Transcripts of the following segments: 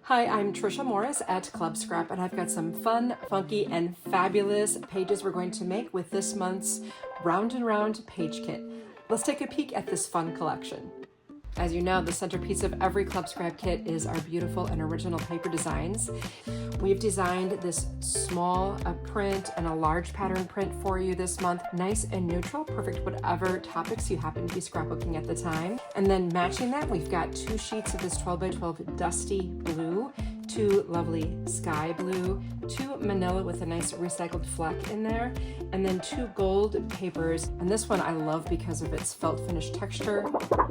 Hi, I'm Trisha Morris at Club Scrap, and I've got some fun, funky, and fabulous pages we're going to make with this month's Round and Round page kit. Let's take a peek at this fun collection. As you know, the centerpiece of every Club Scrap kit is our beautiful and original paper designs. We've designed this small print and a large pattern print for you this month. Nice and neutral, perfect whatever topics you happen to be scrapbooking at the time. And then matching that, we've got 2 sheets of this 12 by 12 dusty blue, 2 lovely sky blue, 2 manila with a nice recycled fleck in there, and then 2 gold papers. And this one I love because of its felt finish texture,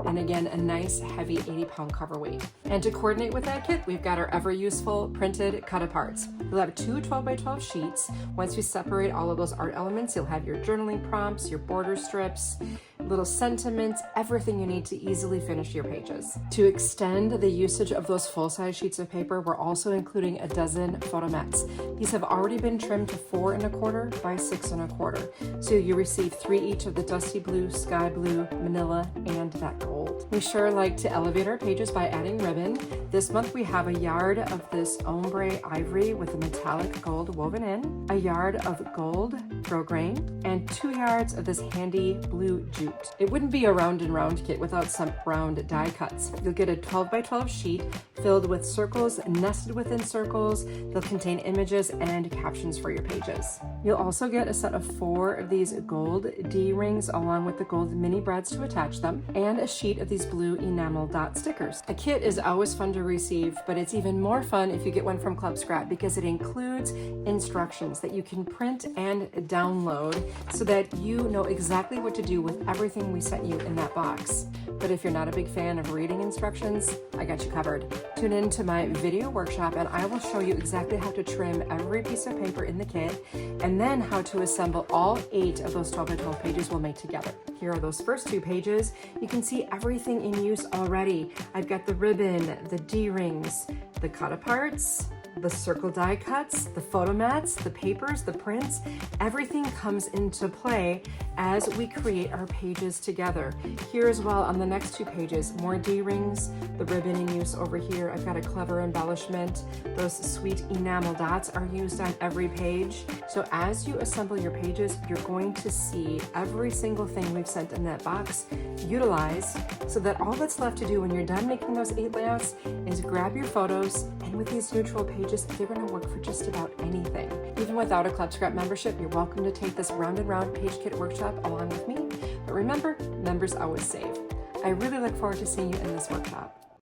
and again, a nice heavy 80-pound cover weight. And to coordinate with that kit, we've got our ever useful printed cut aparts. You'll have 2 12 by 12 sheets. Once you separate all of those art elements, you'll have your journaling prompts, your border strips, little sentiments, everything you need to easily finish your pages. To extend the usage of those full-size sheets of paper, we're also including a dozen photo mats. These have already been trimmed to 4 1/4 by 6 1/4. So you receive 3 each of the dusty blue, sky blue, manila, and that gold. We sure like to elevate our pages by adding ribbon. This month we have a yard of this ombre ivory with a metallic gold woven in, a yard of gold grosgrain, and 2 yards of this handy blue jute. It wouldn't be a round and round kit without some round die cuts. You'll get a 12 by 12 sheet filled with circles nested within circles. They'll contain images and captions for your pages. You'll also get a set of 4 of these gold D-rings along with the gold mini brads to attach them, and a sheet of these blue enamel dot stickers. A kit is always fun to receive, but it's even more fun if you get one from Club Scrap because it includes instructions that you can print and download so that you know exactly what to do with everything we sent you in that box. But if you're not a big fan of reading instructions, I got you covered. Tune in to my video workshop and I will show you exactly how to trim every piece of paper in the kit and then how to assemble all 8 of those 12 by 12 pages we'll make together. Here are those first 2 pages. You can see everything in use already. I've got the ribbon, the D-rings, the cut aparts, the circle die cuts, the photo mats, the papers, the prints. Everything comes into play as we create our pages together. Here as well on the next 2 pages, more D-rings, the ribbon in use over here. I've got a clever embellishment. Those sweet enamel dots are used on every page. So as you assemble your pages, you're going to see every single thing we've sent in that box utilized so that all that's left to do when you're done making those 8 layouts is grab your photos, and with these neutral pages, they're going to work for just about anything. Even without a Club Scrap membership, you're welcome to take this Round and Round page kit workshop along with me. But remember, members always save. I really look forward to seeing you in this workshop.